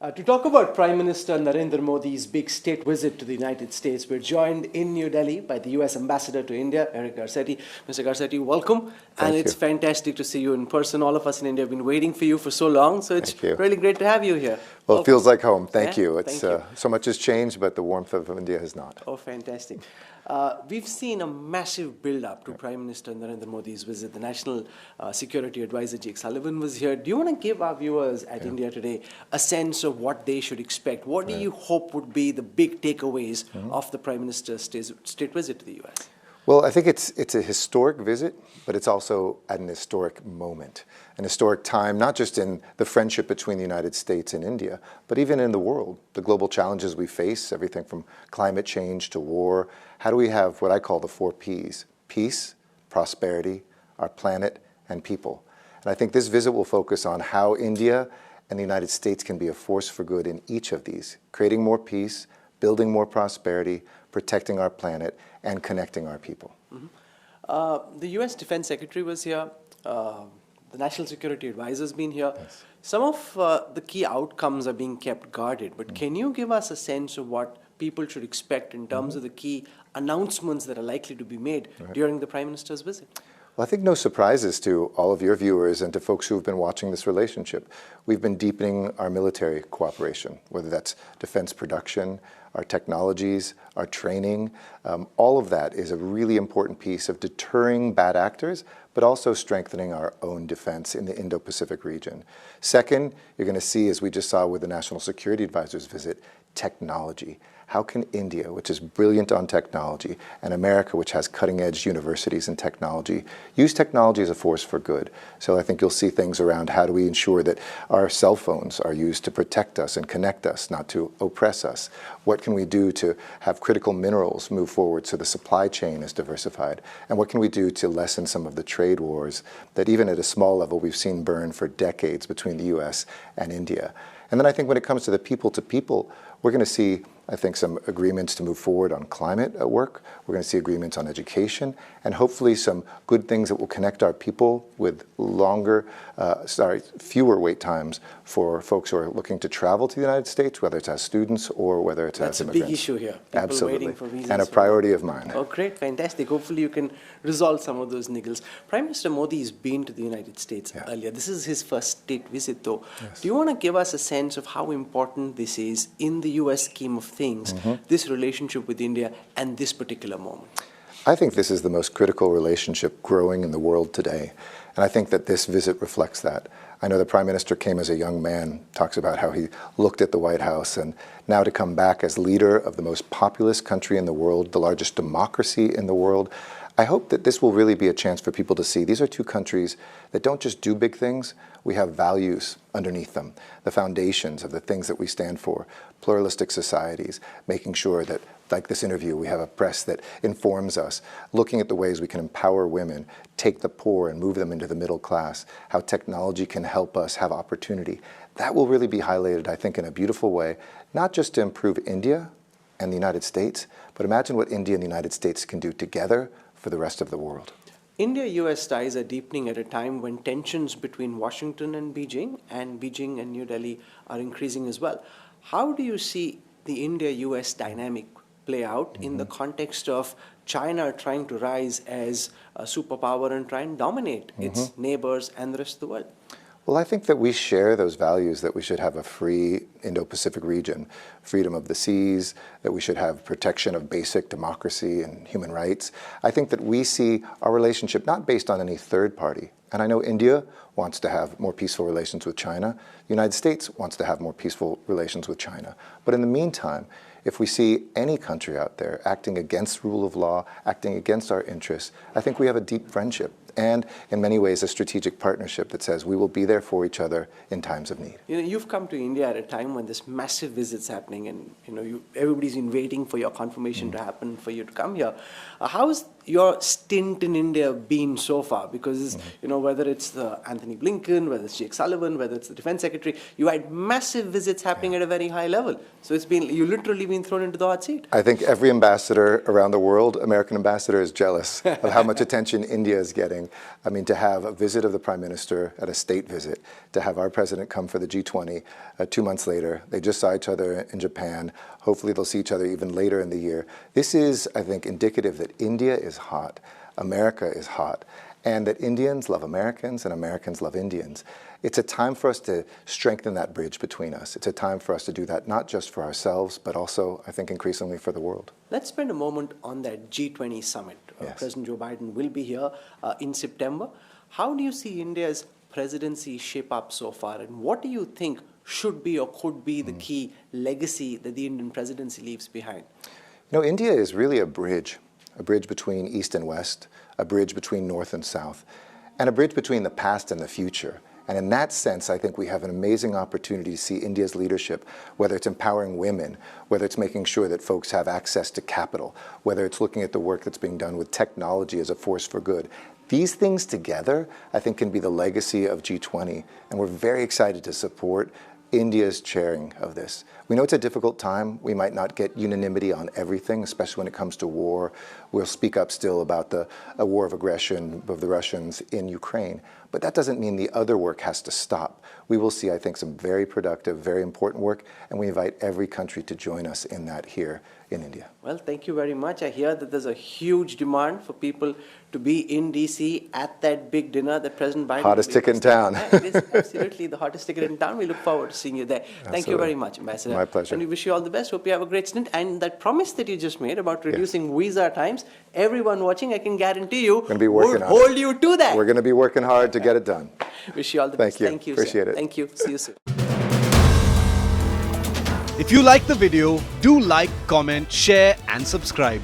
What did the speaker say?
To talk about Prime Minister Narendra Modi's big state visit to the United States, we're joined in New Delhi by the US Ambassador to India, Eric Garcetti. Mr. Garcetti, welcome. Thank you. It's fantastic to see you in person. All of us in India have been waiting for you for so long, so it's Thank you. really great to have you here. Well, it feels like home. Thank Yeah, you. thank you. So much has changed, but the warmth of India has not. Oh, fantastic. We've seen a massive build-up to Prime Minister Narendra Modi's visit. The National Security Advisor, Jake Sullivan, was here. Do you want to give our viewers at India Today a sense of what they should expect? What do you hope would be the big takeaways of the Prime Minister's state visit to the US? Well, I think it's a historic visit, but it's also at an historic moment, an historic time, not just in the friendship between the United States and India, but even in the world, the global challenges we face, everything from climate change to war. How do we have what I call the 4 Ps? Peace, prosperity, our planet, and people. And I think this visit will focus on how India and the United States can be a force for good in each of these, creating more peace, building more prosperity, protecting our planet, and connecting our people. The US Defense Secretary was here. The National Security Advisor has been here. Yes. Some of the key outcomes are being kept guarded, but can you give us a sense of what people should expect in terms of the key announcements that are likely to be made during the Prime Minister's visit? Well, I think no surprises to all of your viewers and to folks who have been watching this relationship. We've been deepening our military cooperation, whether that's defense production, our technologies, our training. All of that is a really important piece of deterring bad actors, but also strengthening our own defense in the Indo-Pacific region. Second, you're going to see, as we just saw with the National Security Advisor's visit, technology. How can India, which is brilliant on technology, and America, which has cutting-edge universities in technology, use technology as a force for good? So I think you'll see things around how do we ensure that our cell phones are used to protect us and connect us, not to oppress us? What can we do to have critical minerals move forward so the supply chain is diversified? And what can we do to lessen some of the trade wars that even at a small level we've seen burn for decades between the US and India? And then I think when it comes to the people-to-people, we're going to see, I think, some agreements to move forward on climate at work. We're going to see agreements on education, and hopefully some good things that will connect our people with fewer wait times for folks who are looking to travel to the United States, whether it's as students or whether it's as immigrants. That's a big issue here. People Absolutely. waiting for visas. And a priority of mine. Oh, great, fantastic. Hopefully you can resolve some of those niggles. Prime Minister Modi has been to the United States earlier. This is his first state visit, though. Yes. Do you want to give us a sense of how important this is in the US scheme of things, this relationship with India and this particular moment? I think this is the most critical relationship growing in the world today. And I think that this visit reflects that. I know the Prime Minister came as a young man, talks about how he looked at the White House, and now to come back as leader of the most populous country in the world, the largest democracy in the world. I hope that this will really be a chance for people to see these are two countries that don't just do big things, we have values underneath them, the foundations of the things that we stand for, pluralistic societies, making sure that, like this interview, we have a press that informs us, looking at the ways we can empower women, take the poor and move them into the middle class, how technology can help us have opportunity. That will really be highlighted, I think, in a beautiful way, not just to improve India and the United States, but imagine what India and the United States can do together for the rest of the world. India-US ties are deepening at a time when tensions between Washington and Beijing and New Delhi are increasing as well. How do you see the India-US dynamic play out in the context of China trying to rise as a superpower and try and dominate its neighbors and the rest of the world? Well, I think that we share those values, that we should have a free Indo-Pacific region, freedom of the seas, that we should have protection of basic democracy and human rights. I think that we see our relationship not based on any third party. And I know India wants to have more peaceful relations with China. The United States wants to have more peaceful relations with China. But in the meantime, if we see any country out there acting against rule of law, acting against our interests, I think we have a deep friendship and in many ways a strategic partnership that says we will be there for each other in times of need. You know, you've come to India at a time when this massive visit's happening and everybody's been waiting for your confirmation to happen for you to come here. How's your stint in India been so far? Because, whether it's the Anthony Blinken, whether it's Jake Sullivan, whether it's the Defense Secretary, you had massive visits happening at a very high level. So you literally been thrown into the hot seat. I think every ambassador around the world, American ambassador, is jealous of how much attention India is getting morning. I mean, to have a visit of the Prime Minister at a state visit, to have our president come for the G20 2 months later. They just saw each other in Japan. Hopefully they'll see each other even later in the year. This is, I think, indicative that India is hot, America is hot, and that Indians love Americans and Americans love Indians. It's a time for us to strengthen that bridge between us. It's a time for us to do that not just for ourselves, but also, I think, increasingly for the world. Let's spend a moment on that G20 summit. Yes. President Joe Biden will be here in September. How do you see India's presidency shape up so far, and what do you think should be or could be the key legacy that the Indian presidency leaves behind? You know, India is really a bridge between East and West, a bridge between North and South, and a bridge between the past and the future. And in that sense, I think we have an amazing opportunity to see India's leadership, whether it's empowering women, whether it's making sure that folks have access to capital, whether it's looking at the work that's being done with technology as a force for good. These things together, I think, can be the legacy of G20, and we're very excited to support India's chairing of this. We know it's a difficult time. We might not get unanimity on everything, especially when it comes to war. We'll speak up still about a war of aggression of the Russians in Ukraine. But that doesn't mean the other work has to stop. We will see, I think, some very productive, very important work, and we invite every country to join us in that here in India. Well, thank you very much. I hear that there's a huge demand for people to be in DC at that big dinner that President Biden Hottest ticket in town. Yeah, it is absolutely the hottest ticket in town. We look forward to seeing you there. Thank you very much, Ambassador. My pleasure. And we wish you all the best. Hope you have a great stint. And that promise that you just made about reducing visa times, everyone watching, I can guarantee you, would hold you to that. We're going to be working hard to get it done. Wish you all the best. Thank you. Appreciate sir. it. Thank you. See you soon. If you like the video, do like, comment, share and subscribe.